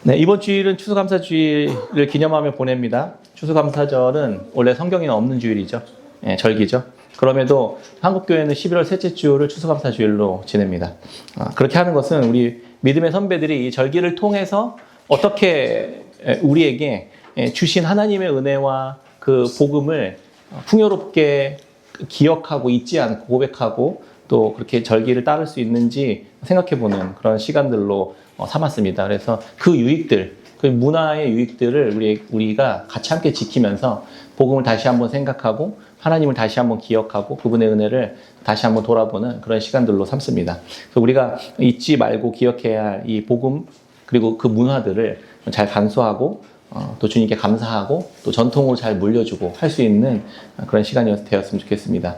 네, 이번 주일은 추수감사주일을 기념하며 보냅니다. 추수감사절은 원래 성경에는 없는 주일이죠. 예, 절기죠. 그럼에도 한국교회는 11월 셋째 주를 추수감사주일로 지냅니다. 그렇게 하는 것은 우리 믿음의 선배들이 이 절기를 통해서 어떻게 우리에게 주신 하나님의 은혜와 그 복음을 풍요롭게 기억하고 잊지 않고 고백하고 또 그렇게 절기를 따를 수 있는지 생각해보는 그런 시간들로 삼았습니다. 그래서 그 유익들, 그 문화의 유익들을 우리가 같이 함께 지키면서 복음을 다시 한번 생각하고 하나님을 다시 한번 기억하고 그분의 은혜를 다시 한번 돌아보는 그런 시간들로 삼습니다. 그래서 우리가 잊지 말고 기억해야 할 이 복음 그리고 그 문화들을 잘 간수하고 또 주님께 감사하고 또 전통으로 잘 물려주고 할 수 있는 그런 시간이 되었으면 좋겠습니다.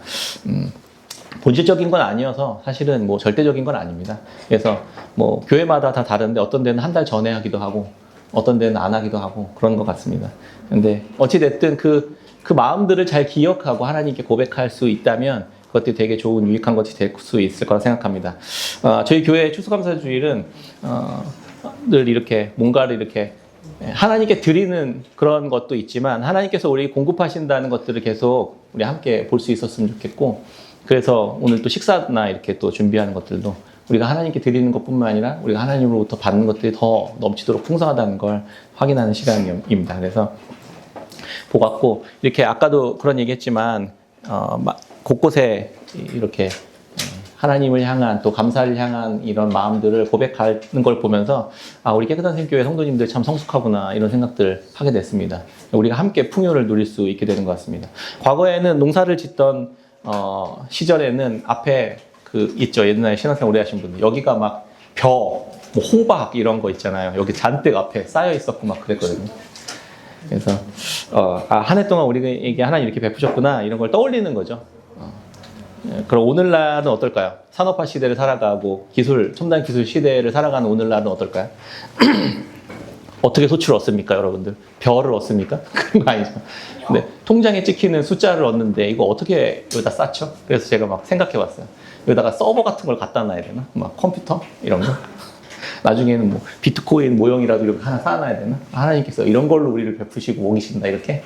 본질적인 건 아니어서 사실은 뭐 절대적인 건 아닙니다. 그래서 뭐 교회마다 다 다른데 어떤 데는 한 달 전에 하기도 하고 어떤 데는 안 하기도 하고 그런 것 같습니다. 근데 어찌됐든 그 마음들을 잘 기억하고 하나님께 고백할 수 있다면 그것들이 되게 좋은 유익한 것이 될 수 있을 거라 생각합니다. 저희 교회 추수감사주일은 늘 이렇게 뭔가를 이렇게 하나님께 드리는 그런 것도 있지만 하나님께서 우리 공급하신다는 것들을 계속 우리 함께 볼 수 있었으면 좋겠고 그래서 오늘 또 식사나 이렇게 또 준비하는 것들도 우리가 하나님께 드리는 것뿐만 아니라 우리가 하나님으로부터 받는 것들이 더 넘치도록 풍성하다는 걸 확인하는 시간입니다. 그래서 보았고 이렇게 아까도 그런 얘기했지만 곳곳에 이렇게 하나님을 향한 또 감사를 향한 이런 마음들을 고백하는 걸 보면서 우리 깨끗한 생교회 성도님들 참 성숙하구나 이런 생각들 하게 됐습니다. 우리가 함께 풍요를 누릴 수 있게 되는 것 같습니다. 과거에는 농사를 짓던 시절에는 앞에 있죠. 옛날에 신앙생활 오래 하신 분들 여기가 막 뭐 호박 이런 거 있잖아요. 여기 잔뜩 앞에 쌓여 있었고 막 그랬거든요. 그래서 한 해 동안 우리에게 하나님 이렇게 베푸셨구나 이런 걸 떠올리는 거죠. 그럼 오늘날은 어떨까요? 산업화 시대를 살아가고 첨단 기술 시대를 살아가는 오늘날은 어떨까요? 어떻게 소출을 얻습니까, 여러분들? 별을 얻습니까? 그런 거 아니죠. 근데 통장에 찍히는 숫자를 얻는데 이거 어떻게 여기다 쌓죠? 그래서 제가 막 생각해봤어요. 여기다가 서버 같은 걸 갖다 놔야 되나? 막 컴퓨터 이런 거. 나중에는 뭐 비트코인 모형이라도 이렇게 하나 쌓아놔야 되나? 하나님께서 이런 걸로 우리를 베푸시고 먹이신다 이렇게.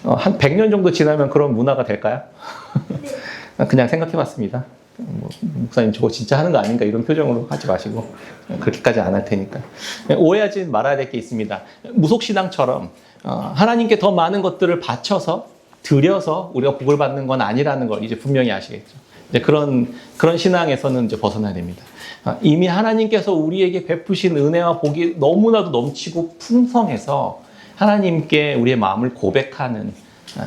한 100년 정도 지나면 그런 문화가 될까요? 그냥 생각해봤습니다. 목사님 저거 진짜 하는 거 아닌가 이런 표정으로 하지 마시고 그렇게까지 안 할 테니까 오해하지 말아야 될 게 있습니다. 무속신앙처럼 하나님께 더 많은 것들을 바쳐서 드려서 우리가 복을 받는 건 아니라는 걸 이제 분명히 아시겠죠. 이제 그런 신앙에서는 이제 벗어나야 됩니다. 이미 하나님께서 우리에게 베푸신 은혜와 복이 너무나도 넘치고 풍성해서 하나님께 우리의 마음을 고백하는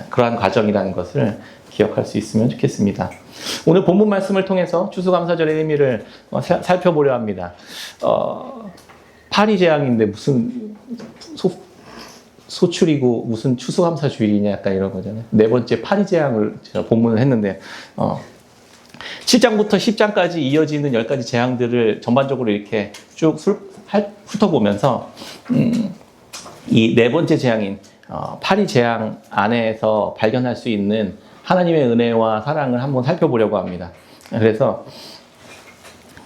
그러한 과정이라는 것을 기억할 수 있으면 좋겠습니다. 오늘 본문 말씀을 통해서 추수감사절의 의미를 살펴보려 합니다. 파리재앙인데 무슨 소출이고 무슨 추수감사주일이냐 약간 이런 거잖아요. 네 번째 파리재앙을 제가 본문을 했는데 7장부터 10장까지 이어지는 10가지 재앙들을 전반적으로 이렇게 쭉 훑어보면서 이 네 번째 재앙인 파리재앙 안에서 발견할 수 있는 하나님의 은혜와 사랑을 한번 살펴보려고 합니다. 그래서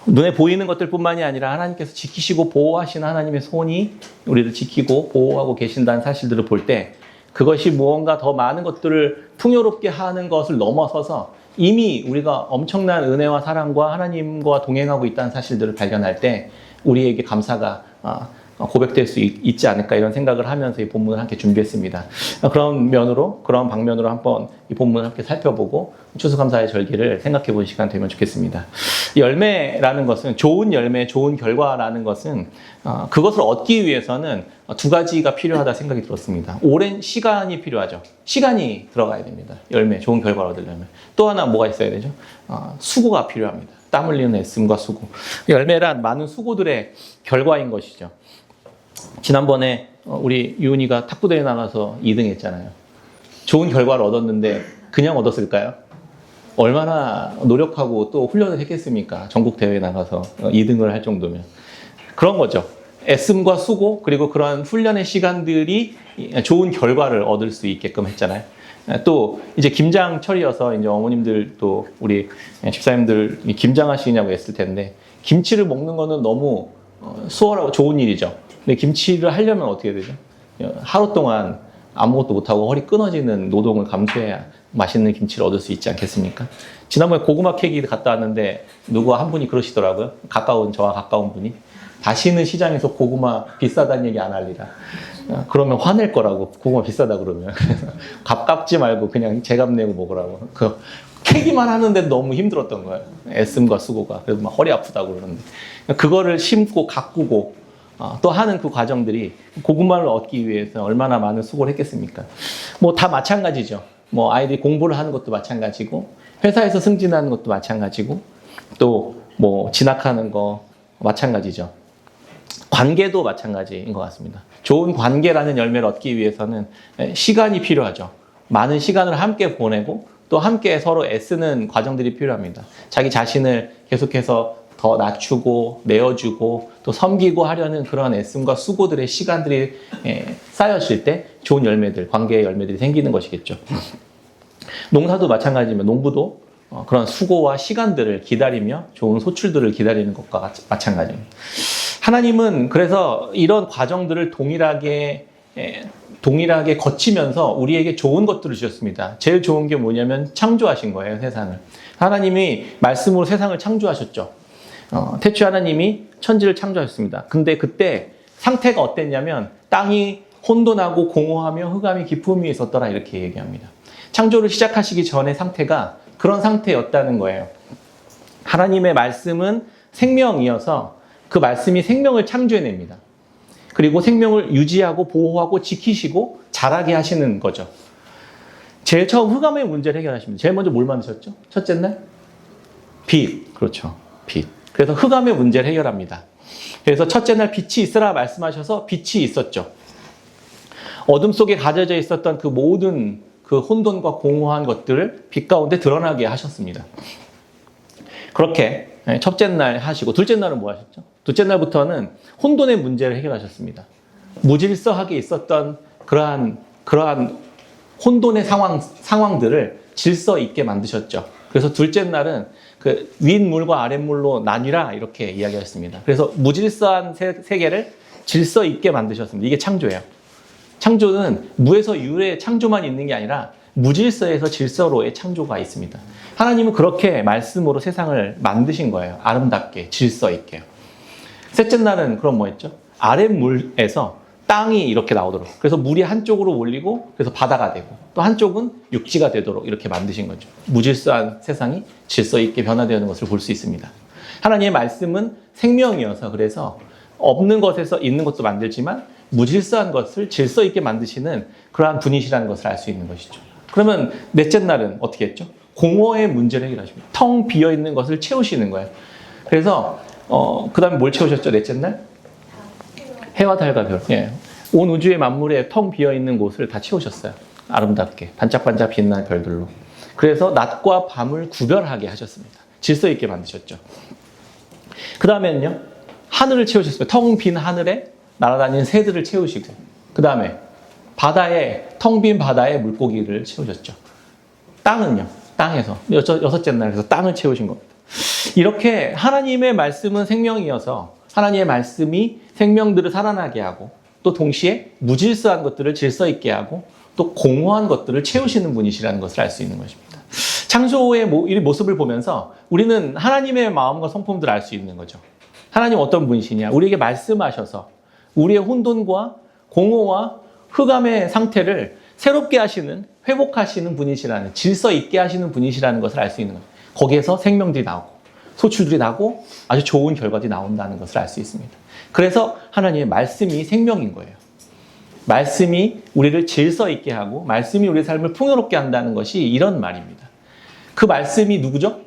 눈에 보이는 것들뿐만이 아니라 하나님께서 지키시고 보호하시는 하나님의 손이 우리를 지키고 보호하고 계신다는 사실들을 볼 때 그것이 무언가 더 많은 것들을 풍요롭게 하는 것을 넘어서서 이미 우리가 엄청난 은혜와 사랑과 하나님과 동행하고 있다는 사실들을 발견할 때 우리에게 감사가 고백될 수 있지 않을까 이런 생각을 하면서 이 본문을 함께 준비했습니다. 그런 방면으로 한번 이 본문을 함께 살펴보고 추수감사의 절기를 생각해 본 시간 되면 좋겠습니다. 열매라는 것은 좋은 열매, 좋은 결과라는 것은 그것을 얻기 위해서는 두 가지가 필요하다 생각이 들었습니다. 오랜 시간이 필요하죠. 시간이 들어가야 됩니다. 열매, 좋은 결과를 얻으려면. 또 하나 뭐가 있어야 되죠? 수고가 필요합니다. 땀 흘리는 애씀과 수고. 열매란 많은 수고들의 결과인 것이죠. 지난번에 우리 유은이가 탁구대회 나가서 2등 했잖아요. 좋은 결과를 얻었는데 그냥 얻었을까요? 얼마나 노력하고 또 훈련을 했겠습니까? 전국대회에 나가서 2등을 할 정도면. 그런 거죠. 애씀과 수고 그리고 그런 훈련의 시간들이 좋은 결과를 얻을 수 있게끔 했잖아요. 또 이제 김장철이어서 이제 어머님들 또 우리 집사님들 김장하시냐고 했을 텐데 김치를 먹는 거는 너무 수월하고 좋은 일이죠. 근데 김치를 하려면 어떻게 되죠? 하루 동안 아무것도 못하고 허리 끊어지는 노동을 감수해야 맛있는 김치를 얻을 수 있지 않겠습니까? 지난번에 고구마 캐기 갔다 왔는데 누구 한 분이 그러시더라고요. 저와 가까운 분이. 다시는 시장에서 고구마 비싸다는 얘기 안 할리라. 그러면 화낼 거라고. 고구마 비싸다 그러면. 값 깎지 말고 그냥 제값 내고 먹으라고. 캐기만 하는데 너무 힘들었던 거예요. 애씀과 수고가. 그래서 막 허리 아프다고 그러는데. 그거를 심고 가꾸고 또 하는 그 과정들이 고구마를 얻기 위해서 얼마나 많은 수고를 했겠습니까? 뭐 다 마찬가지죠. 뭐 아이들이 공부를 하는 것도 마찬가지고 회사에서 승진하는 것도 마찬가지고 또 뭐 진학하는 거 마찬가지죠. 관계도 마찬가지인 것 같습니다. 좋은 관계라는 열매를 얻기 위해서는 시간이 필요하죠. 많은 시간을 함께 보내고 또 함께 서로 애쓰는 과정들이 필요합니다. 자기 자신을 계속해서 더 낮추고 내어주고 또 섬기고 하려는 그런 애씀과 수고들의 시간들이 쌓였을 때 좋은 열매들, 관계의 열매들이 생기는 것이겠죠. 농사도 마찬가지면 농부도 그런 수고와 시간들을 기다리며 좋은 소출들을 기다리는 것과 마찬가지입니다. 하나님은 그래서 이런 과정들을 동일하게 거치면서 우리에게 좋은 것들을 주셨습니다. 제일 좋은 게 뭐냐면 창조하신 거예요, 세상을. 하나님이 말씀으로 세상을 창조하셨죠. 태초에 하나님이 천지를 창조하셨습니다. 근데 그때 상태가 어땠냐면 땅이 혼돈하고 공허하며 흑암이 깊음이 있었더라 이렇게 얘기합니다. 창조를 시작하시기 전의 상태가 그런 상태였다는 거예요. 하나님의 말씀은 생명이어서 그 말씀이 생명을 창조해냅니다. 그리고 생명을 유지하고 보호하고 지키시고 자라게 하시는 거죠. 제일 처음 흑암의 문제를 해결하십니다. 제일 먼저 뭘 만드셨죠? 첫째 날? 빛. 그렇죠. 빛. 그래서 흑암의 문제를 해결합니다. 그래서 첫째 날 빛이 있으라 말씀하셔서 빛이 있었죠. 어둠 속에 가져져 있었던 그 모든 그 혼돈과 공허한 것들을 빛 가운데 드러나게 하셨습니다. 그렇게 첫째 날 하시고 둘째 날은 뭐 하셨죠? 둘째 날부터는 혼돈의 문제를 해결하셨습니다. 무질서하게 있었던 그러한 혼돈의 상황들을 질서 있게 만드셨죠. 그래서 둘째 날은 그 윗물과 아랫물로 나뉘라 이렇게 이야기하셨습니다. 그래서 무질서한 세계를 질서 있게 만드셨습니다. 이게 창조예요. 창조는 무에서 유의 창조만 있는 게 아니라 무질서에서 질서로의 창조가 있습니다. 하나님은 그렇게 말씀으로 세상을 만드신 거예요. 아름답게, 질서 있게. 셋째 날은 그럼 뭐 했죠? 아랫물에서 땅이 이렇게 나오도록. 그래서 물이 한쪽으로 몰리고 그래서 바다가 되고 또 한쪽은 육지가 되도록 이렇게 만드신 거죠. 무질서한 세상이 질서 있게 변화되는 것을 볼 수 있습니다. 하나님의 말씀은 생명이어서 그래서 없는 것에서 있는 것도 만들지만 무질서한 것을 질서 있게 만드시는 그러한 분이시라는 것을 알 수 있는 것이죠. 그러면 넷째 날은 어떻게 했죠? 공허의 문제를 해결하십니다. 텅 비어있는 것을 채우시는 거예요. 그래서 그 다음에 뭘 채우셨죠? 넷째 날? 해와 달과 별. 예. 온 우주의 만물에 텅 비어있는 곳을 다 채우셨어요. 아름답게 반짝반짝 빛나는 별들로. 그래서 낮과 밤을 구별하게 하셨습니다. 질서 있게 만드셨죠. 그 다음에는요. 하늘을 채우셨습니다. 텅 빈 하늘에 날아다니는 새들을 채우시고 그 다음에 텅 빈 바다에 물고기를 채우셨죠. 땅은요. 땅에서 여섯째 날에서 땅을 채우신 겁니다. 이렇게 하나님의 말씀은 생명이어서 하나님의 말씀이 생명들을 살아나게 하고 또 동시에 무질서한 것들을 질서 있게 하고 또 공허한 것들을 채우시는 분이시라는 것을 알 수 있는 것입니다. 창조의 모습을 보면서 우리는 하나님의 마음과 성품들을 알 수 있는 거죠. 하나님 어떤 분이시냐? 우리에게 말씀하셔서 우리의 혼돈과 공허와 흑암의 상태를 새롭게 하시는, 회복하시는 분이시라는, 질서 있게 하시는 분이시라는 것을 알 수 있는 거예요. 거기에서 생명들이 나오고 소출들이 나고 아주 좋은 결과들이 나온다는 것을 알 수 있습니다. 그래서 하나님의 말씀이 생명인 거예요. 말씀이 우리를 질서 있게 하고 말씀이 우리의 삶을 풍요롭게 한다는 것이 이런 말입니다. 그 말씀이 누구죠?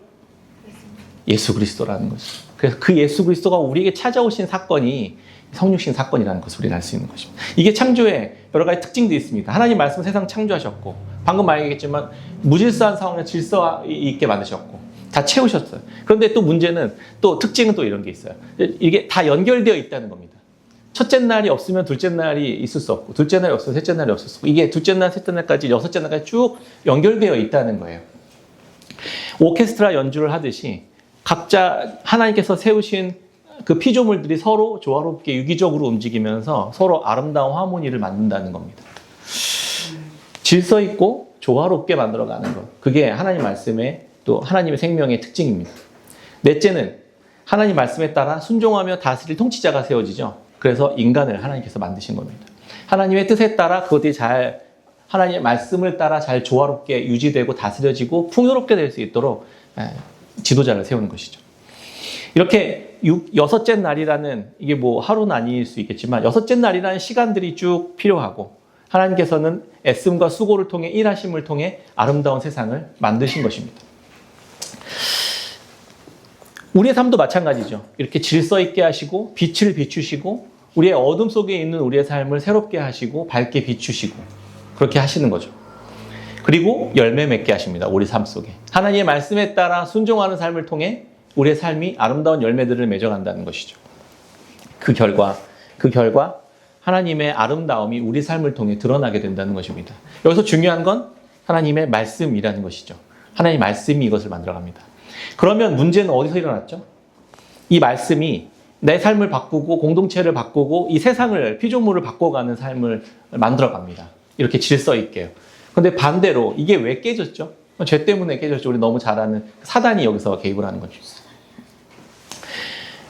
예수 그리스도라는 거죠. 그래서 그 예수 그리스도가 우리에게 찾아오신 사건이 성육신 사건이라는 것을 우리는 알 수 있는 것입니다. 이게 창조의 여러 가지 특징도 있습니다. 하나님 말씀은 세상 창조하셨고 방금 말했겠지만 무질서한 상황을 질서 있게 만드셨고 다 채우셨어요. 그런데 또 문제는 또 특징은 또 이런 게 있어요. 이게 다 연결되어 있다는 겁니다. 첫째 날이 없으면 둘째 날이 있을 수 없고 둘째 날이 없으면 셋째 날이 없을 수 없고 이게 둘째 날, 셋째 날까지 여섯째 날까지 쭉 연결되어 있다는 거예요. 오케스트라 연주를 하듯이 각자 하나님께서 세우신 그 피조물들이 서로 조화롭게 유기적으로 움직이면서 서로 아름다운 하모니를 만든다는 겁니다. 질서 있고 조화롭게 만들어가는 것. 그게 하나님 말씀의 또 하나님의 생명의 특징입니다. 넷째는 하나님 말씀에 따라 순종하며 다스릴 통치자가 세워지죠. 그래서 인간을 하나님께서 만드신 겁니다. 하나님의 뜻에 따라 그것들이 잘 하나님의 말씀을 따라 잘 조화롭게 유지되고 다스려지고 풍요롭게 될 수 있도록 지도자를 세우는 것이죠. 이렇게 여섯째 날이라는 이게 뭐 하루는 아닐 수 있겠지만 여섯째 날이라는 시간들이 쭉 필요하고 하나님께서는 애씀과 수고를 통해 일하심을 통해 아름다운 세상을 만드신 것입니다. 우리의 삶도 마찬가지죠. 이렇게 질서 있게 하시고 빛을 비추시고 우리의 어둠 속에 있는 우리의 삶을 새롭게 하시고 밝게 비추시고 그렇게 하시는 거죠. 그리고 열매 맺게 하십니다. 우리 삶 속에. 하나님의 말씀에 따라 순종하는 삶을 통해 우리의 삶이 아름다운 열매들을 맺어간다는 것이죠. 그 결과 하나님의 아름다움이 우리 삶을 통해 드러나게 된다는 것입니다. 여기서 중요한 건 하나님의 말씀이라는 것이죠. 하나님의 말씀이 이것을 만들어갑니다. 그러면 문제는 어디서 일어났죠? 이 말씀이 내 삶을 바꾸고 공동체를 바꾸고 이 세상을 피조물을 바꿔가는 삶을 만들어갑니다. 이렇게 질서 있게요. 근데 반대로 이게 왜 깨졌죠? 죄 때문에 깨졌죠. 우리 너무 잘 아는 사단이 여기서 개입을 하는 거죠.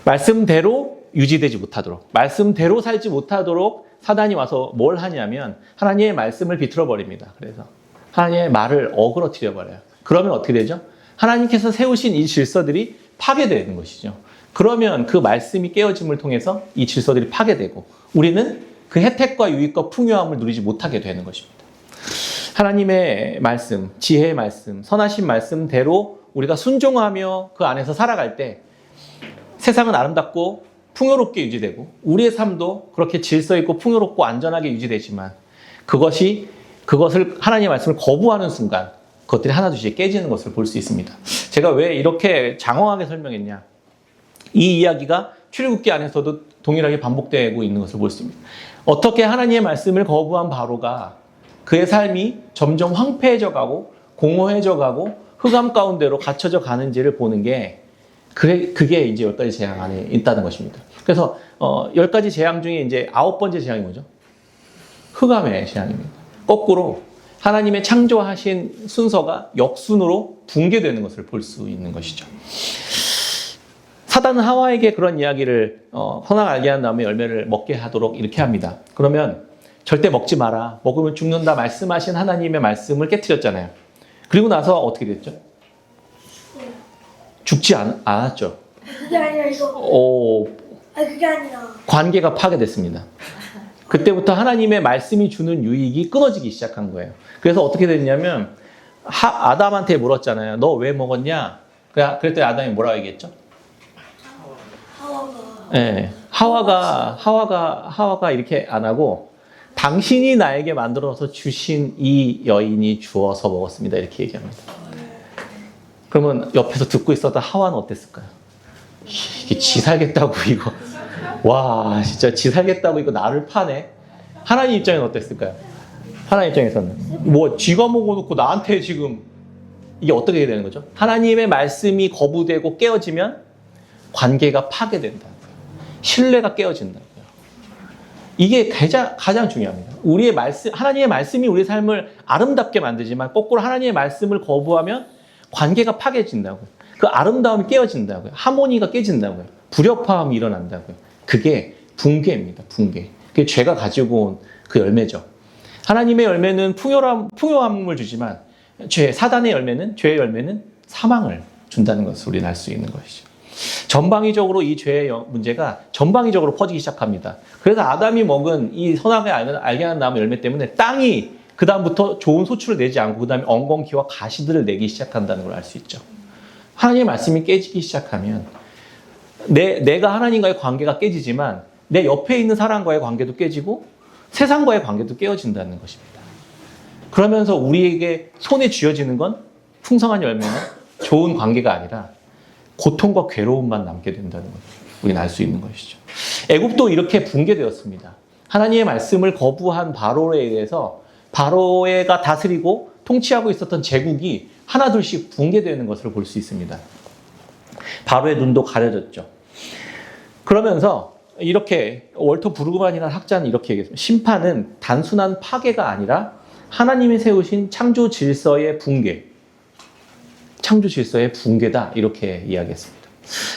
말씀대로 유지되지 못하도록, 말씀대로 살지 못하도록 사단이 와서 뭘 하냐면 하나님의 말씀을 비틀어 버립니다. 그래서 하나님의 말을 어그러뜨려 버려요. 그러면 어떻게 되죠? 하나님께서 세우신 이 질서들이 파괴되는 것이죠. 그러면 그 말씀이 깨어짐을 통해서 이 질서들이 파괴되고 우리는 그 혜택과 유익과 풍요함을 누리지 못하게 되는 것입니다. 하나님의 말씀, 지혜의 말씀, 선하신 말씀대로 우리가 순종하며 그 안에서 살아갈 때 세상은 아름답고 풍요롭게 유지되고 우리의 삶도 그렇게 질서 있고 풍요롭고 안전하게 유지되지만 그것을 하나님의 말씀을 거부하는 순간 그것들이 하나둘씩 깨지는 것을 볼 수 있습니다. 제가 왜 이렇게 장황하게 설명했냐? 이 이야기가 출애굽기 안에서도 동일하게 반복되고 있는 것을 볼 수 있습니다. 어떻게 하나님의 말씀을 거부한 바로가 그의 삶이 점점 황폐해져 가고 공허해져 가고 흑암 가운데로 갇혀져 가는지를 보는 게 그게 이제 10가지 재앙 안에 있다는 것입니다. 그래서 10가지 재앙 중에 이제 9번째 재앙이 뭐죠? 흑암의 재앙입니다. 거꾸로 하나님의 창조하신 순서가 역순으로 붕괴되는 것을 볼 수 있는 것이죠. 사단은 하와에게 그런 이야기를 선악 알게 한 다음에 열매를 먹게 하도록 이렇게 합니다. 그러면 절대 먹지 마라. 먹으면 죽는다 말씀하신 하나님의 말씀을 깨트렸잖아요. 그리고 나서 어떻게 됐죠? 죽지 않았죠. 그게 아니라 이거. 그게 아니라. 관계가 파괴됐습니다. 그때부터 하나님의 말씀이 주는 유익이 끊어지기 시작한 거예요. 그래서 어떻게 됐냐면 아담한테 물었잖아요. 너 왜 먹었냐? 그랬더니 아담이 뭐라고 얘기했죠? 네, 하와가 이렇게 안 하고 당신이 나에게 만들어서 주신 이 여인이 주어서 먹었습니다. 이렇게 얘기합니다. 그러면 옆에서 듣고 있었던 하와는 어땠을까요? 이게 지 살겠다고 이거 와 진짜 지 살겠다고 이거 나를 파네. 하나님 입장에는 어땠을까요? 하나님 입장에서는 뭐 쥐가 먹어놓고 나한테 지금 이게 어떻게 되는 거죠? 하나님의 말씀이 거부되고 깨어지면 관계가 파괴된다. 신뢰가 깨어진다고요. 이게 가장 중요합니다. 우리의 말씀, 하나님의 말씀이 우리 삶을 아름답게 만들지만 거꾸로 하나님의 말씀을 거부하면 관계가 파괴진다고요. 그 아름다움이 깨어진다고요. 하모니가 깨진다고요. 불협화음이 일어난다고요. 그게 붕괴입니다. 붕괴. 그게 죄가 가지고 온 그 열매죠. 하나님의 열매는 풍요함을 주지만 사단의 열매는, 죄의 열매는 사망을 준다는 것을 우리는 알 수 있는 것이죠. 전방위적으로 이 죄의 문제가 전방위적으로 퍼지기 시작합니다. 그래서 아담이 먹은 이 선악을 알게 하는 나무 열매 때문에 땅이 그 다음부터 좋은 소출을 내지 않고 그 다음에 엉겅퀴와 가시들을 내기 시작한다는 걸 알 수 있죠. 하나님의 말씀이 깨지기 시작하면 내가 하나님과의 관계가 깨지지만 내 옆에 있는 사람과의 관계도 깨지고 세상과의 관계도 깨어진다는 것입니다. 그러면서 우리에게 손에 쥐어지는 건 풍성한 열매나 좋은 관계가 아니라 고통과 괴로움만 남게 된다는 것을 우리는 알 수 있는 것이죠. 애굽도 이렇게 붕괴되었습니다. 하나님의 말씀을 거부한 바로에 의해서 바로가 다스리고 통치하고 있었던 제국이 하나둘씩 붕괴되는 것을 볼 수 있습니다. 바로의 눈도 가려졌죠. 그러면서 이렇게 월터 브루그만이라는 학자는 이렇게 얘기했습니다. 심판은 단순한 파괴가 아니라 하나님이 세우신 창조 질서의 붕괴, 창조 질서의 붕괴다 이렇게 이야기했습니다.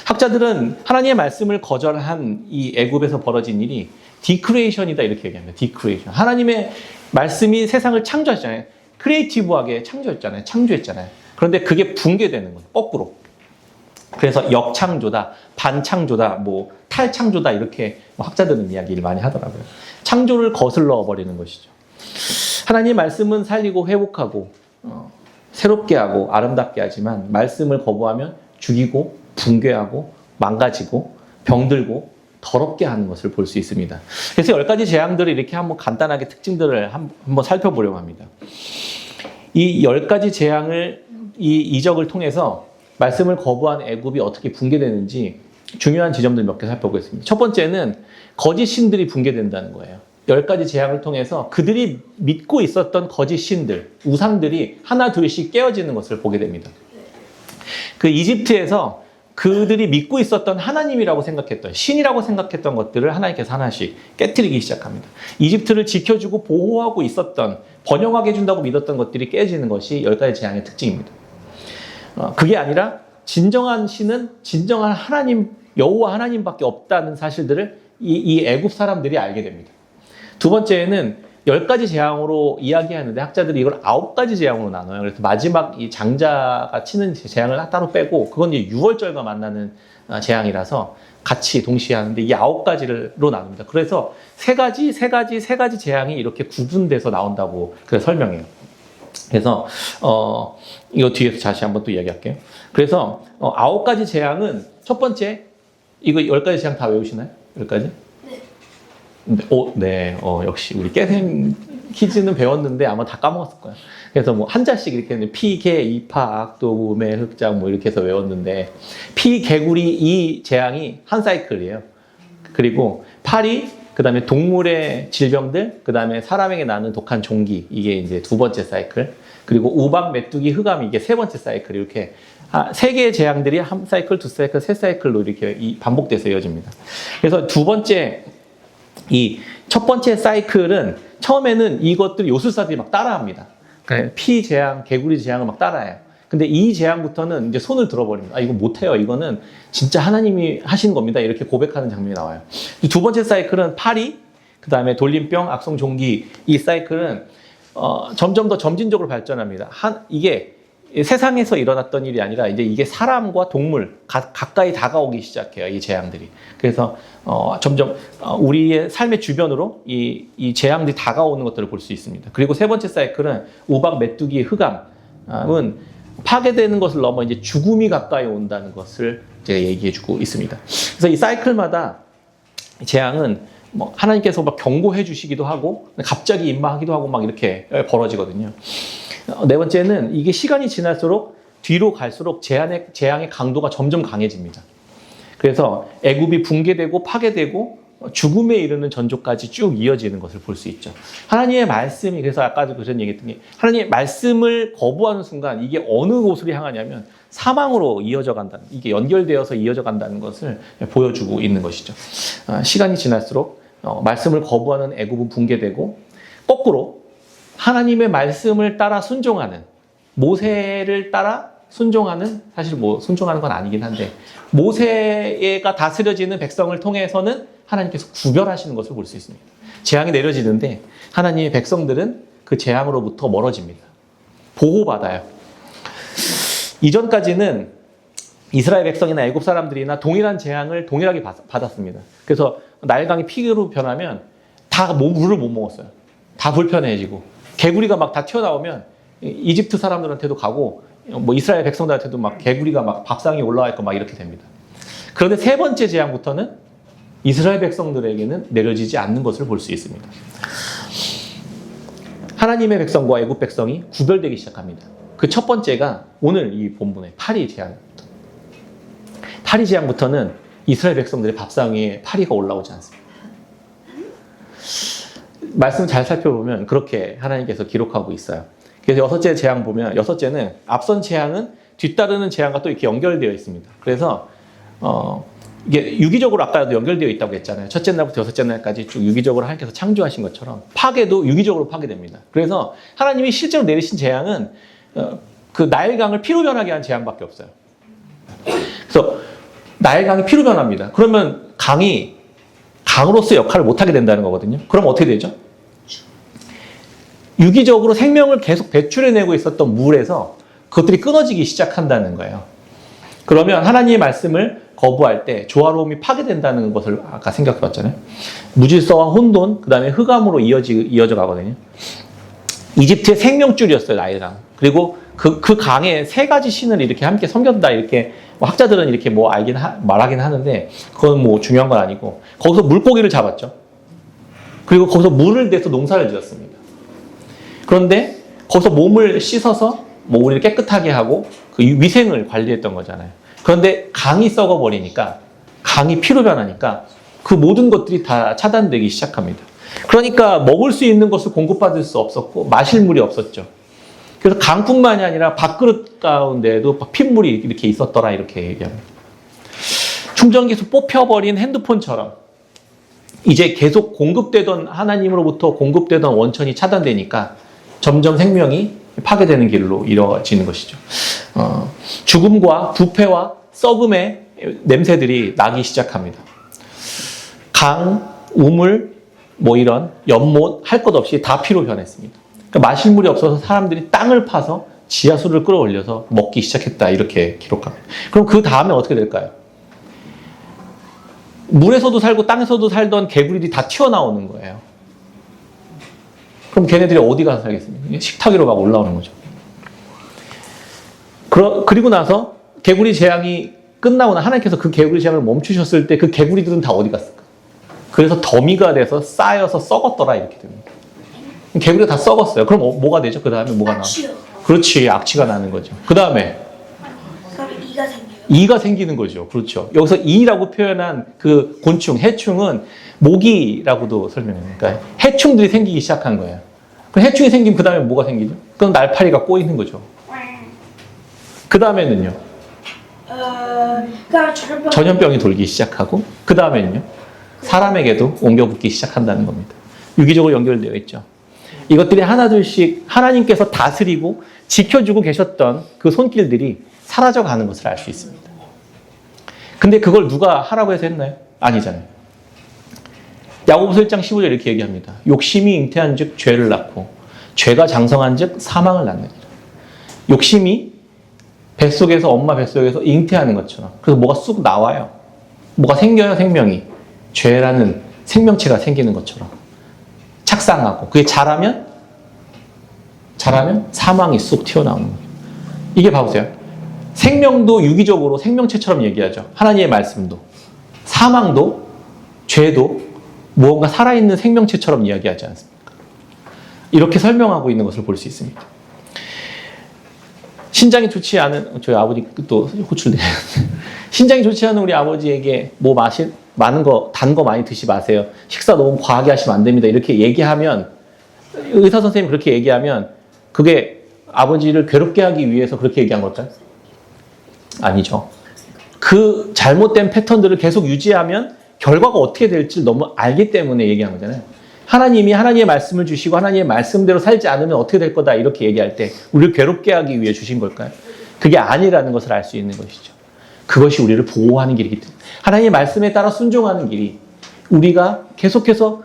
학자들은 하나님의 말씀을 거절한 이 애굽에서 벌어진 일이 디크리에이션이다 이렇게 얘기합니다. 디크리에이션. 하나님의 말씀이 세상을 창조하셨잖아요. 크리에이티브하게 창조했잖아요. 그런데 그게 붕괴되는 거예요. 거꾸로. 그래서 역창조다, 반창조다, 뭐 탈창조다 이렇게 학자들은 이야기를 많이 하더라고요. 창조를 거슬러 버리는 것이죠. 하나님의 말씀은 살리고 회복하고 새롭게 하고 아름답게 하지만 말씀을 거부하면 죽이고 붕괴하고 망가지고 병들고 더럽게 하는 것을 볼 수 있습니다. 그래서 10가지 재앙들을 이렇게 한번 간단하게 특징들을 한번 살펴보려고 합니다. 이 10가지 재앙을 이 이적을 통해서 말씀을 거부한 애굽이 어떻게 붕괴되는지 중요한 지점들 몇 개 살펴보겠습니다. 첫 번째는 거짓 신들이 붕괴된다는 거예요. 10가지 재앙을 통해서 그들이 믿고 있었던 거짓 신들, 우상들이 하나 둘씩 깨어지는 것을 보게 됩니다. 그 이집트에서 그들이 믿고 있었던 하나님이라고 생각했던, 신이라고 생각했던 것들을 하나님께서 하나씩 깨트리기 시작합니다. 이집트를 지켜주고 보호하고 있었던, 번영하게 해준다고 믿었던 것들이 깨지는 것이 10가지 재앙의 특징입니다. 그게 아니라 진정한 신은 진정한 하나님, 여호와 하나님밖에 없다는 사실들을 이 애굽 사람들이 알게 됩니다. 두 번째는 10가지 재앙으로 이야기하는데 학자들이 이걸 9가지 재앙으로 나눠요. 그래서 마지막 이 장자가 치는 재앙을 따로 빼고 그건 이제 유월절과 만나는 재앙이라서 같이 동시에 하는데 이게 9가지로 나눕니다. 그래서 세 가지 재앙이 이렇게 구분돼서 나온다고 그래서 설명해요. 그래서 이거 뒤에서 다시 한번 또 이야기할게요. 그래서 9가지 재앙은 첫 번째, 이거 10가지 재앙 다 외우시나요? 10가지? 네. 역시 우리 깨샘 퀴즈는 배웠는데 아마 다 까먹었을 거예요. 그래서 뭐 한자씩 이렇게 했는데 피, 개, 이파, 악도, 음의, 흑장 뭐 이렇게 해서 외웠는데 피, 개구리, 이 재앙이 한 사이클이에요. 그리고 파리, 그 다음에 동물의 질병들, 그 다음에 사람에게 나는 독한 종기, 이게 이제 두 번째 사이클. 그리고 우박, 메뚜기, 흑암, 이게 세 번째 사이클. 이렇게 세 개의 재앙들이 한 사이클, 두 사이클, 세 사이클로 이렇게 반복돼서 이어집니다. 그래서 이 첫 번째 사이클은 처음에는 이것들 요술사들이 막 따라합니다. 피 재앙, 개구리 재앙을 막 따라해요. 근데 이 재앙부터는 이제 손을 들어버립니다. 이거 못해요. 이거는 진짜 하나님이 하신 겁니다. 이렇게 고백하는 장면이 나와요. 두 번째 사이클은 파리, 그 다음에 돌림병, 악성 종기, 이 사이클은 점점 더 점진적으로 발전합니다. 이게 세상에서 일어났던 일이 아니라 이제 이게 사람과 동물 가까이 다가오기 시작해요. 이 재앙들이. 그래서 점점 우리의 삶의 주변으로 이 재앙들이 다가오는 것들을 볼 수 있습니다. 그리고 세 번째 사이클은 우박, 메뚜기, 흑암은 파괴되는 것을 넘어 이제 죽음이 가까이 온다는 것을 제가 얘기해주고 있습니다. 그래서 이 사이클마다 재앙은 뭐 하나님께서 막 경고해 주시기도 하고 갑자기 임하기도 하고 막 이렇게 벌어지거든요. 네 번째는 이게 시간이 지날수록 뒤로 갈수록 재앙의 강도가 점점 강해집니다. 그래서 애굽이 붕괴되고 파괴되고 죽음에 이르는 전조까지 쭉 이어지는 것을 볼 수 있죠. 하나님의 말씀이, 그래서 아까도 그런 얘기했던 게 하나님의 말씀을 거부하는 순간 이게 어느 곳으로 향하냐면 사망으로 이어져 간다는, 이게 연결되어서 이어져 간다는 것을 보여주고 있는 것이죠. 시간이 지날수록 말씀을 거부하는 애굽은 붕괴되고 거꾸로 하나님의 말씀을 따라 순종하는, 모세를 따라 순종하는, 사실 뭐 순종하는 건 아니긴 한데 모세가 다스려지는 백성을 통해서는 하나님께서 구별하시는 것을 볼 수 있습니다. 재앙이 내려지는데 하나님의 백성들은 그 재앙으로부터 멀어집니다. 보호받아요. 이전까지는 이스라엘 백성이나 애굽 사람들이나 동일한 재앙을 동일하게 받았습니다. 그래서 나일강이 피로 변하면 다 물을 못 먹었어요. 다 불편해지고 개구리가 막 다 튀어나오면 이집트 사람들한테도 가고 뭐 이스라엘 백성들한테도 막 개구리가 막 밥상에 올라와 있고 막 이렇게 됩니다. 그런데 세 번째 재앙부터는 이스라엘 백성들에게는 내려지지 않는 것을 볼 수 있습니다. 하나님의 백성과 애굽 백성이 구별되기 시작합니다. 그 첫 번째가 오늘 이 본문의 파리 재앙입니다. 파리 재앙부터는 이스라엘 백성들의 밥상 위에 파리가 올라오지 않습니다. 말씀 잘 살펴보면 그렇게 하나님께서 기록하고 있어요. 그래서 여섯째 재앙 보면, 여섯째는 앞선 재앙은 뒤따르는 재앙과 또 이렇게 연결되어 있습니다. 그래서 이게 유기적으로 아까도 연결되어 있다고 했잖아요. 첫째 날부터 여섯째 날까지 쭉 유기적으로 하나님께서 창조하신 것처럼 파괴도 유기적으로 파괴됩니다. 그래서 하나님이 실제로 내리신 재앙은 그 나일강을 피로 변하게 한 재앙밖에 없어요. 그래서 나일강이 피로 변합니다. 그러면 강이 강으로서 역할을 못하게 된다는 거거든요. 그럼 어떻게 되죠? 유기적으로 생명을 계속 배출해내고 있었던 물에서 그것들이 끊어지기 시작한다는 거예요. 그러면 하나님의 말씀을 거부할 때 조화로움이 파괴된다는 것을 아까 생각해 봤잖아요. 무질서와 혼돈, 그 다음에 흑암으로 이어져 가거든요. 이집트의 생명줄이었어요, 나일강. 그리고 그 강에 세 가지 신을 이렇게 함께 섬겼다, 이렇게 학자들은 이렇게 뭐 말하긴 하는데, 그건 뭐 중요한 건 아니고, 거기서 물고기를 잡았죠. 그리고 거기서 물을 내서 농사를 지었습니다. 그런데 거기서 몸을 씻어서 뭐 우리를 깨끗하게 하고 그 위생을 관리했던 거잖아요. 그런데 강이 썩어버리니까, 강이 피로 변하니까 그 모든 것들이 다 차단되기 시작합니다. 그러니까 먹을 수 있는 것을 공급받을 수 없었고 마실 물이 없었죠. 그래서 강뿐만이 아니라 밥그릇 가운데에도 핏물이 이렇게 있었더라, 이렇게 얘기합니다. 충전기에서 뽑혀버린 핸드폰처럼 이제 계속 공급되던, 하나님으로부터 공급되던 원천이 차단되니까 점점 생명이 파괴되는 길로 이루어지는 것이죠. 죽음과 부패와 썩음의 냄새들이 나기 시작합니다. 강, 우물, 뭐 이런 연못 할 것 없이 다 피로 변했습니다. 그러니까 마실 물이 없어서 사람들이 땅을 파서 지하수를 끌어올려서 먹기 시작했다, 이렇게 기록합니다. 그럼 그 다음에 어떻게 될까요? 물에서도 살고 땅에서도 살던 개구리들이 다 튀어나오는 거예요. 그럼 걔네들이 어디 가서 살겠습니까? 식탁 위로 막 올라오는 거죠. 그리고 나서 개구리 재앙이 끝나고 나 하나님께서 그 개구리 재앙을 멈추셨을 때 그 개구리들은 다 어디 갔을까? 그래서 더미가 돼서 쌓여서 썩었더라, 이렇게 됩니다. 개구리가 다 썩었어요. 그럼 뭐가 되죠? 그 다음에 뭐가 나와? 악취요. 그렇지, 악취가 나는 거죠. 그 다음에 그럼 이가 생겨요. 이가 생기는 거죠. 그렇죠. 여기서 이라고 표현한 그 곤충, 해충은 모기라고도 설명해요. 그러니까 해충들이 생기기 시작한 거예요. 그 해충이 생기면 그 다음에 뭐가 생기죠? 그건 날파리가 꼬이는 거죠. 그 다음에는요, 그럼 전염병이 돌기 시작하고, 그 다음에는요, 사람에게도 옮겨붙기 시작한다는 겁니다. 유기적으로 연결되어 있죠. 이것들이 하나둘씩 하나님께서 다스리고 지켜주고 계셨던 그 손길들이 사라져가는 것을 알 수 있습니다. 근데 그걸 누가 하라고 해서 했나요? 아니잖아요. 야고보서 1장 15절 이렇게 얘기합니다. 욕심이 잉태한 즉 죄를 낳고 죄가 장성한 즉 사망을 낳느니라. 욕심이 뱃속에서, 엄마 뱃속에서 잉태하는 것처럼, 그래서 뭐가 쑥 나와요. 뭐가 생겨요, 생명이. 죄라는 생명체가 생기는 것처럼 착상하고, 그게 자라면 사망이 쑥 튀어나오는 거예요. 이게 봐보세요. 생명도 유기적으로 생명체처럼 얘기하죠. 하나님의 말씀도. 사망도, 죄도 무언가 살아있는 생명체처럼 이야기하지 않습니까? 이렇게 설명하고 있는 것을 볼 수 있습니다. 신장이 좋지 않은, 저희 아버지 또 호출돼요. 신장이 좋지 않은 우리 아버지에게 뭐 많은 거, 단 거 많이 드시지 마세요. 식사 너무 과하게 하시면 안 됩니다. 이렇게 얘기하면, 의사 선생님이 그렇게 얘기하면 그게 아버지를 괴롭게 하기 위해서 그렇게 얘기한 걸까요? 아니죠. 그 잘못된 패턴들을 계속 유지하면 결과가 어떻게 될지 너무 알기 때문에 얘기한 거잖아요. 하나님이 하나님의 말씀을 주시고 하나님의 말씀대로 살지 않으면 어떻게 될 거다, 이렇게 얘기할 때 우리를 괴롭게 하기 위해 주신 걸까요? 그게 아니라는 것을 알 수 있는 것이죠. 그것이 우리를 보호하는 길이기 때문에, 하나님의 말씀에 따라 순종하는 길이 우리가 계속해서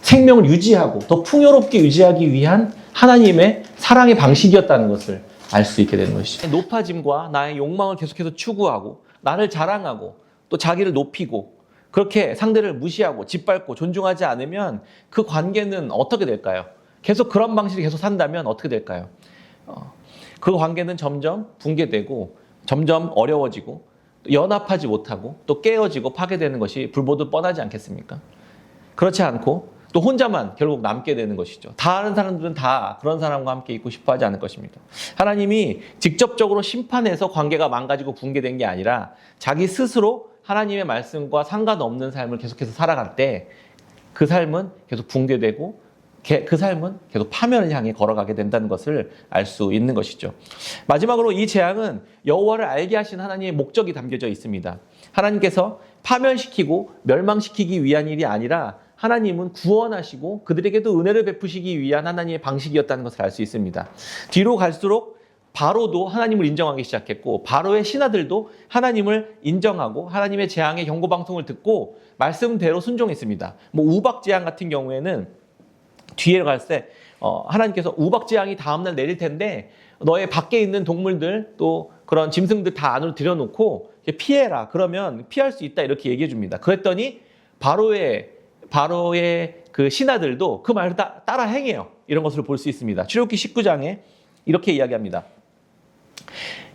생명을 유지하고 더 풍요롭게 유지하기 위한 하나님의 사랑의 방식이었다는 것을 알 수 있게 되는 것이죠. 높아짐과 나의 욕망을 계속해서 추구하고 나를 자랑하고 또 자기를 높이고 그렇게 상대를 무시하고 짓밟고 존중하지 않으면 그 관계는 어떻게 될까요? 계속 그런 방식이 계속 산다면 어떻게 될까요? 그 관계는 점점 붕괴되고 점점 어려워지고 연합하지 못하고 또 깨어지고 파괴되는 것이 불보듯 뻔하지 않겠습니까? 그렇지 않고 또 혼자만 결국 남게 되는 것이죠. 다른 사람들은 다 그런 사람과 함께 있고 싶어 하지 않을 것입니다. 하나님이 직접적으로 심판해서 관계가 망가지고 붕괴된 게 아니라 자기 스스로 하나님의 말씀과 상관없는 삶을 계속해서 살아갈 때 그 삶은 계속 붕괴되고 그 삶은 계속 파멸을 향해 걸어가게 된다는 것을 알 수 있는 것이죠. 마지막으로 이 재앙은 여호와를 알게 하신 하나님의 목적이 담겨져 있습니다. 하나님께서 파멸시키고 멸망시키기 위한 일이 아니라 하나님은 구원하시고 그들에게도 은혜를 베푸시기 위한 하나님의 방식이었다는 것을 알 수 있습니다. 뒤로 갈수록 바로도 하나님을 인정하기 시작했고 바로의 신하들도 하나님을 인정하고 하나님의 재앙의 경고 방송을 듣고 말씀대로 순종했습니다. 우박 재앙 같은 경우에는 뒤에 갈 때 하나님께서 우박 재앙이 다음날 내릴 텐데 너의 밖에 있는 동물들 또 그런 짐승들 다 안으로 들여놓고 피해라. 그러면 피할 수 있다 이렇게 얘기해 줍니다. 그랬더니 바로의 그 신하들도 그 말을 따라 행해요. 이런 것을 볼 수 있습니다. 출애굽기 19장에 이렇게 이야기합니다.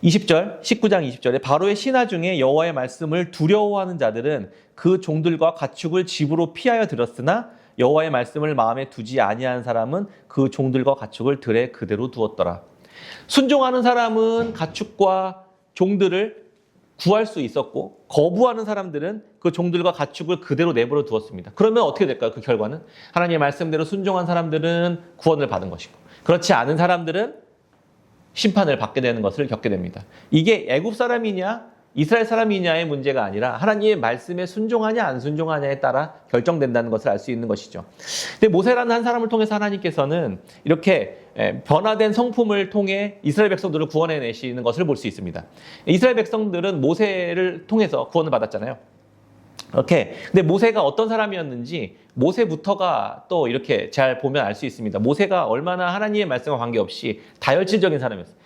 19장 20절에 바로의 신하 중에 여호와의 말씀을 두려워하는 자들은 그 종들과 가축을 집으로 피하여 들었으나 여호와의 말씀을 마음에 두지 아니한 사람은 그 종들과 가축을 들에 그대로 두었더라. 순종하는 사람은 가축과 종들을 구할 수 있었고 거부하는 사람들은 그 종들과 가축을 그대로 내버려 두었습니다. 그러면 어떻게 될까요? 그 결과는 하나님의 말씀대로 순종한 사람들은 구원을 받은 것이고 그렇지 않은 사람들은 심판을 받게 되는 것을 겪게 됩니다. 이게 애굽 사람이냐 이스라엘 사람이냐의 문제가 아니라 하나님의 말씀에 순종하냐 안 순종하냐에 따라 결정된다는 것을 알 수 있는 것이죠. 근데 모세라는 한 사람을 통해서 하나님께서는 이렇게 변화된 성품을 통해 이스라엘 백성들을 구원해내시는 것을 볼 수 있습니다. 이스라엘 백성들은 모세를 통해서 구원을 받았잖아요. 근데 모세가 어떤 사람이었는지 모세부터가 또 이렇게 잘 보면 알 수 있습니다. 모세가 얼마나 하나님의 말씀과 관계없이 다혈질적인 사람이었어요.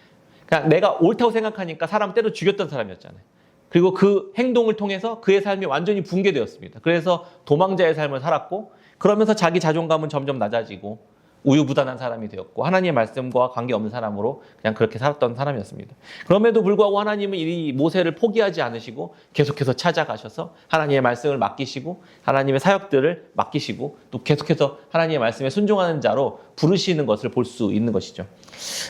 그냥 내가 옳다고 생각하니까 사람 때려 죽였던 사람이었잖아요. 그리고 그 행동을 통해서 그의 삶이 완전히 붕괴되었습니다. 그래서 도망자의 삶을 살았고 그러면서 자기 자존감은 점점 낮아지고 우유부단한 사람이 되었고 하나님의 말씀과 관계없는 사람으로 그냥 그렇게 살았던 사람이었습니다. 그럼에도 불구하고 하나님은 이 모세를 포기하지 않으시고 계속해서 찾아가셔서 하나님의 말씀을 맡기시고 하나님의 사역들을 맡기시고 또 계속해서 하나님의 말씀에 순종하는 자로 부르시는 것을 볼 수 있는 것이죠.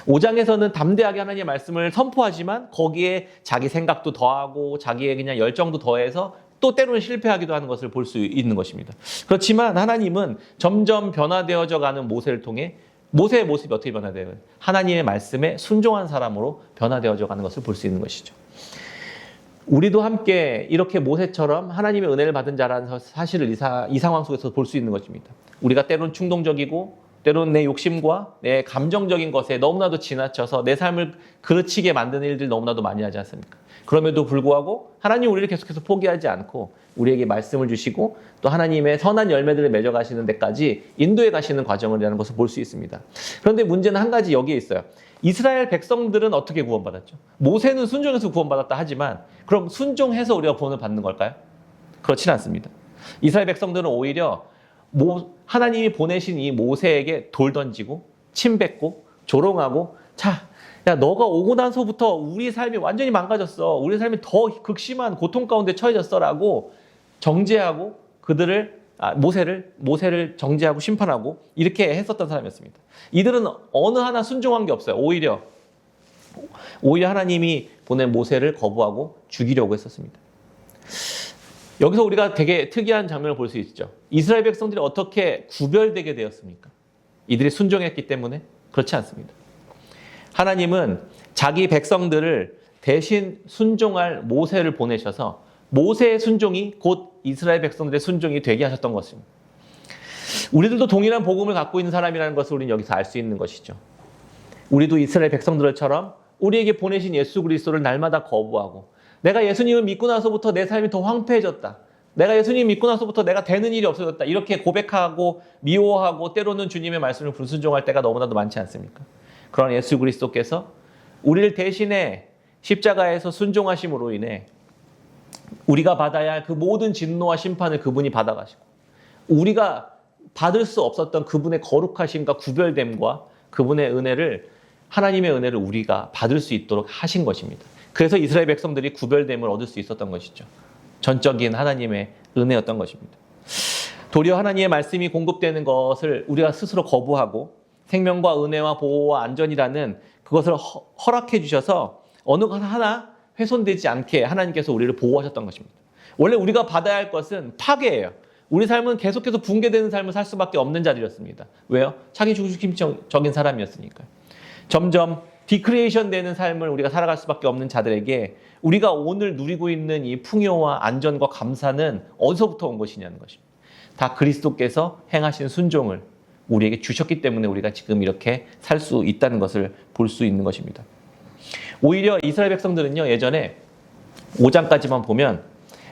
5장에서는 담대하게 하나님의 말씀을 선포하지만 거기에 자기 생각도 더하고 자기의 그냥 열정도 더해서 또 때로는 실패하기도 하는 것을 볼 수 있는 것입니다. 그렇지만 하나님은 점점 변화되어져 가는 모세를 통해 모세의 모습이 어떻게 변화돼요? 하나님의 말씀에 순종한 사람으로 변화되어져 가는 것을 볼 수 있는 것이죠. 우리도 함께 이렇게 모세처럼 하나님의 은혜를 받은 자라는 사실을 이 상황 속에서 볼 수 있는 것입니다. 우리가 때로는 충동적이고 때로는 내 욕심과 내 감정적인 것에 너무나도 지나쳐서 내 삶을 그르치게 만드는 일들 너무나도 많이 하지 않습니까? 그럼에도 불구하고 하나님 우리를 계속해서 포기하지 않고 우리에게 말씀을 주시고 또 하나님의 선한 열매들을 맺어가시는 데까지 인도해 가시는 과정이라는 것을 볼 수 있습니다. 그런데 문제는 한 가지 여기에 있어요. 이스라엘 백성들은 어떻게 구원받았죠? 모세는 순종해서 구원받았다 하지만 그럼 순종해서 우리가 구원을 받는 걸까요? 그렇지는 않습니다. 이스라엘 백성들은 오히려 하나님이 보내신 이 모세에게 돌 던지고 침 뱉고 조롱하고 야 너가 오고 나서부터 우리 삶이 완전히 망가졌어. 우리 삶이 더 극심한 고통 가운데 처해졌어 라고 정죄하고 그들을 모세를 정죄하고 심판하고 이렇게 했었던 사람이었습니다. 이들은 어느 하나 순종한 게 없어요. 오히려 하나님이 보낸 모세를 거부하고 죽이려고 했었습니다. 여기서 우리가 되게 특이한 장면을 볼 수 있죠. 이스라엘 백성들이 어떻게 구별되게 되었습니까? 이들이 순종했기 때문에? 그렇지 않습니다. 하나님은 자기 백성들을 대신 순종할 모세를 보내셔서 모세의 순종이 곧 이스라엘 백성들의 순종이 되게 하셨던 것입니다. 우리들도 동일한 복음을 갖고 있는 사람이라는 것을 우리는 여기서 알 수 있는 것이죠. 우리도 이스라엘 백성들처럼 우리에게 보내신 예수 그리스도를 날마다 거부하고 내가 예수님을 믿고 나서부터 내 삶이 더 황폐해졌다. 내가 예수님 믿고 나서부터 내가 되는 일이 없어졌다. 이렇게 고백하고 미워하고 때로는 주님의 말씀을 불순종할 때가 너무나도 많지 않습니까? 그런 예수 그리스도께서 우리를 대신해 십자가에서 순종하심으로 인해 우리가 받아야 할 그 모든 진노와 심판을 그분이 받아가시고 우리가 받을 수 없었던 그분의 거룩하심과 구별됨과 그분의 은혜를 하나님의 은혜를 우리가 받을 수 있도록 하신 것입니다. 그래서 이스라엘 백성들이 구별됨을 얻을 수 있었던 것이죠. 전적인 하나님의 은혜였던 것입니다. 도리어 하나님의 말씀이 공급되는 것을 우리가 스스로 거부하고 생명과 은혜와 보호와 안전이라는 그것을 허락해 주셔서 어느 것 하나 훼손되지 않게 하나님께서 우리를 보호하셨던 것입니다. 원래 우리가 받아야 할 것은 파괴예요. 우리 삶은 계속해서 붕괴되는 삶을 살 수밖에 없는 자들이었습니다. 왜요? 자기 중심적인 사람이었으니까요. 점점 디크리에이션 되는 삶을 우리가 살아갈 수밖에 없는 자들에게 우리가 오늘 누리고 있는 이 풍요와 안전과 감사는 어디서부터 온 것이냐는 것입니다. 다 그리스도께서 행하신 순종을 우리에게 주셨기 때문에 우리가 지금 이렇게 살 수 있다는 것을 볼 수 있는 것입니다. 오히려 이스라엘 백성들은요, 예전에 5장까지만 보면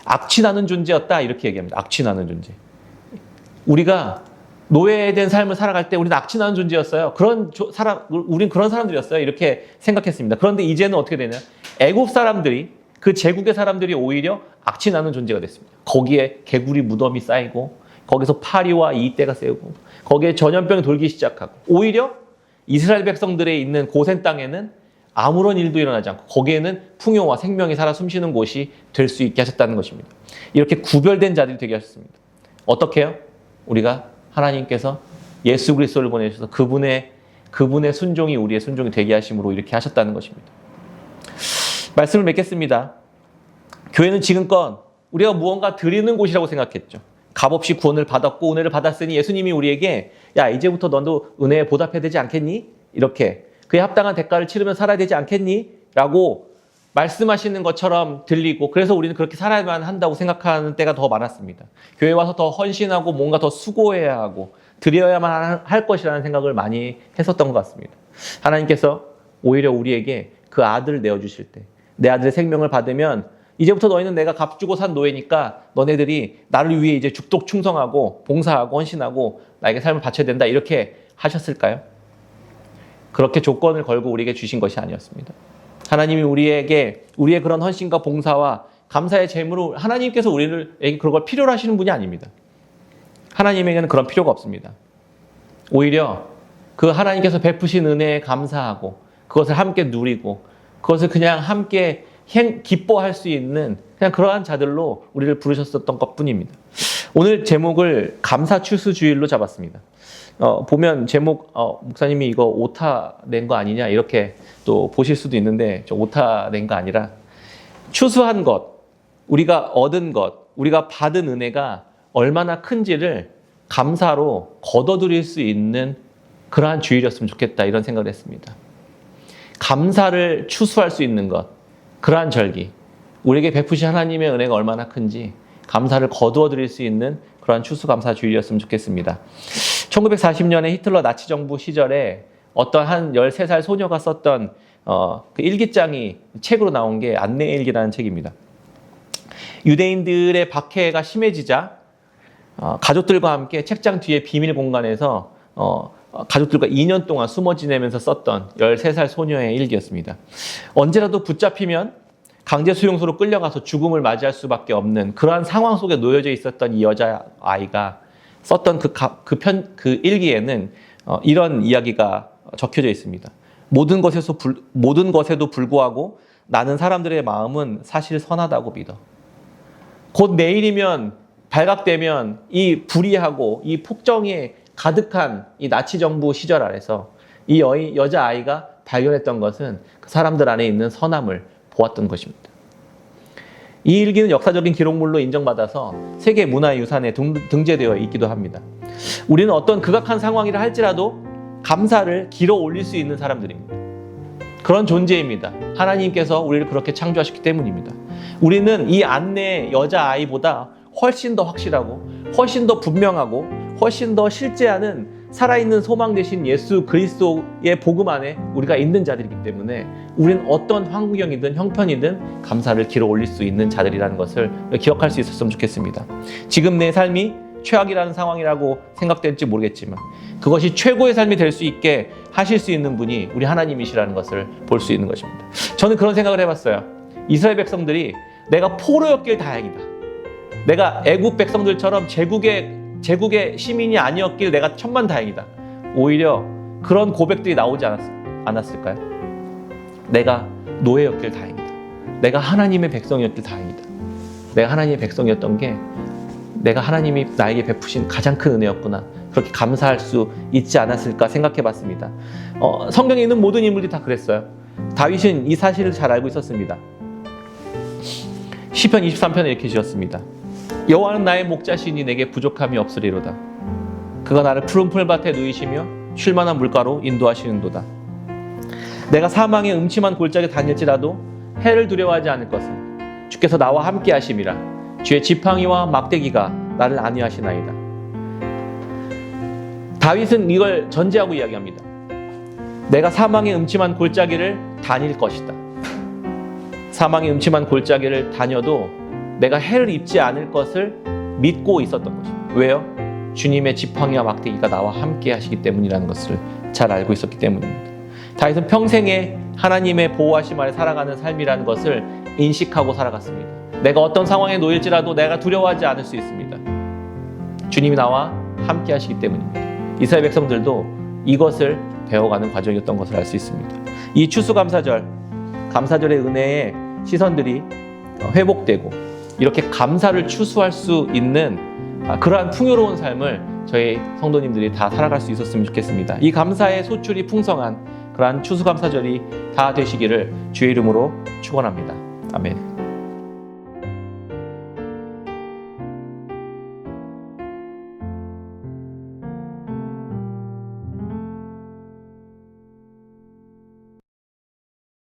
악취나는 존재였다 이렇게 얘기합니다. 악취나는 존재. 우리가 노예된 삶을 살아갈 때 우리는 악취나는 존재였어요. 우린 그런 사람들이었어요. 이렇게 생각했습니다. 그런데 이제는 어떻게 되냐? 애굽 사람들이, 그 제국의 사람들이 오히려 악취나는 존재가 됐습니다. 거기에 개구리 무덤이 쌓이고 거기서 파리와 이떼가 세우고 거기에 전염병이 돌기 시작하고 오히려 이스라엘 백성들의 있는 고센 땅에는 아무런 일도 일어나지 않고 거기에는 풍요와 생명이 살아 숨쉬는 곳이 될 수 있게 하셨다는 것입니다. 이렇게 구별된 자들이 되게 하셨습니다. 어떻게 해요? 우리가 하나님께서 예수 그리스도를 보내주셔서 그분의 순종이 우리의 순종이 되게 하심으로 이렇게 하셨다는 것입니다. 말씀을 맺겠습니다. 교회는 지금껏 우리가 무언가 드리는 곳이라고 생각했죠. 값없이 구원을 받았고 은혜를 받았으니 예수님이 우리에게 야 이제부터 너도 은혜에 보답해야 되지 않겠니? 이렇게 그에 합당한 대가를 치르면 살아야 되지 않겠니? 라고 말씀하시는 것처럼 들리고 그래서 우리는 그렇게 살아야만 한다고 생각하는 때가 더 많았습니다. 교회 와서 더 헌신하고 뭔가 더 수고해야 하고 드려야만 할 것이라는 생각을 많이 했었던 것 같습니다. 하나님께서 오히려 우리에게 그 아들을 내어주실 때 내 아들의 생명을 받으면 이제부터 너희는 내가 값 주고 산 노예니까 너네들이 나를 위해 이제 죽도록 충성하고 봉사하고 헌신하고 나에게 삶을 바쳐야 된다 이렇게 하셨을까요? 그렇게 조건을 걸고 우리에게 주신 것이 아니었습니다. 하나님이 우리에게 우리의 그런 헌신과 봉사와 감사의 제물로 하나님께서 우리에게 그런 걸 필요로 하시는 분이 아닙니다. 하나님에게는 그런 필요가 없습니다. 오히려 그 하나님께서 베푸신 은혜에 감사하고 그것을 함께 누리고 그것을 그냥 함께 기뻐할 수 있는 그냥 그러한 자들로 우리를 부르셨었던 것뿐입니다. 오늘 제목을 감사추수주일로 잡았습니다. 보면 제목 목사님이 이거 오타 낸 거 아니냐 이렇게 또 보실 수도 있는데 저 오타 낸 거 아니라 추수한 것, 우리가 얻은 것, 우리가 받은 은혜가 얼마나 큰지를 감사로 거둬들일 수 있는 그러한 주일이었으면 좋겠다 이런 생각을 했습니다. 감사를 추수할 수 있는 것, 그러한 절기, 우리에게 베푸신 하나님의 은혜가 얼마나 큰지 감사를 거두어 드릴 수 있는 그러한 추수감사 주일이었으면 좋겠습니다. 1940년에 히틀러 나치 정부 시절에 어떤 한 13살 소녀가 썼던 그 일기장이 책으로 나온 게 안내일기라는 책입니다. 유대인들의 박해가 심해지자 가족들과 함께 책장 뒤에 비밀 공간에서 가족들과 2년 동안 숨어 지내면서 썼던 13살 소녀의 일기였습니다. 언제라도 붙잡히면 강제 수용소로 끌려가서 죽음을 맞이할 수밖에 없는 그러한 상황 속에 놓여져 있었던 이 여자아이가 썼던 그 일기에는 이런 이야기가 적혀져 있습니다. 모든 것에도 불구하고 나는 사람들의 마음은 사실 선하다고 믿어. 곧 내일이면 발각되면 이 불의하고 이 폭정에 가득한 이 나치 정부 시절 아래서 이 여자아이가 발견했던 것은 그 사람들 안에 있는 선함을 보았던 것입니다. 이 일기는 역사적인 기록물로 인정받아서 세계 문화유산에 등재되어 있기도 합니다. 우리는 어떤 극악한 상황이라 할지라도 감사를 길어 올릴 수 있는 사람들입니다. 그런 존재입니다. 하나님께서 우리를 그렇게 창조하셨기 때문입니다. 우리는 이 안내 여자아이보다 훨씬 더 확실하고 훨씬 더 분명하고 훨씬 더 실제하는 살아있는 소망 되신 예수 그리스도의 복음 안에 우리가 있는 자들이기 때문에 우리는 어떤 환경이든 형편이든 감사를 길어 올릴 수 있는 자들이라는 것을 기억할 수 있었으면 좋겠습니다. 지금 내 삶이 최악이라는 상황이라고 생각될지 모르겠지만 그것이 최고의 삶이 될 수 있게 하실 수 있는 분이 우리 하나님이시라는 것을 볼 수 있는 것입니다. 저는 그런 생각을 해봤어요. 이스라엘 백성들이 내가 포로였길 다행이다. 내가 애국 백성들처럼 제국의 시민이 아니었길 내가 천만다행이다. 오히려 그런 고백들이 나오지 않았을까요? 내가 노예였길 다행이다. 내가 하나님의 백성이었길 다행이다. 내가 하나님의 백성이었던 게 내가 하나님이 나에게 베푸신 가장 큰 은혜였구나. 그렇게 감사할 수 있지 않았을까 생각해 봤습니다. 성경에 있는 모든 인물들이 다 그랬어요. 다윗은 이 사실을 잘 알고 있었습니다. 시편 23편에 이렇게 지었습니다. 여호와는 나의 목자시니 내게 부족함이 없으리로다. 그가 나를 푸른 풀밭에 누이시며 쉴만한 물가로 인도하시는도다. 내가 사망의 음침한 골짜기에 다닐지라도 해를 두려워하지 않을 것은 주께서 나와 함께 하심이라. 주의 지팡이와 막대기가 나를 안위하시나이다. 다윗은 이걸 전제하고 이야기합니다. 내가 사망의 음침한 골짜기를 다닐 것이다. 사망의 음침한 골짜기를 다녀도 내가 해를 입지 않을 것을 믿고 있었던 것입니다. 왜요? 주님의 지팡이와 막대기가 나와 함께 하시기 때문이라는 것을 잘 알고 있었기 때문입니다. 다윗은 평생에 하나님의 보호하심 아래 살아가는 삶이라는 것을 인식하고 살아갔습니다. 내가 어떤 상황에 놓일지라도 내가 두려워하지 않을 수 있습니다. 주님이 나와 함께 하시기 때문입니다. 이스라엘 백성들도 이것을 배워가는 과정이었던 것을 알 수 있습니다. 이 추수감사절, 감사절의 은혜의 시선들이 회복되고 이렇게 감사를 추수할 수 있는 그러한 풍요로운 삶을 저희 성도님들이 다 살아갈 수 있었으면 좋겠습니다. 이 감사의 소출이 풍성한 그러한 추수감사절이 다 되시기를 주의 이름으로 축원합니다. 아멘.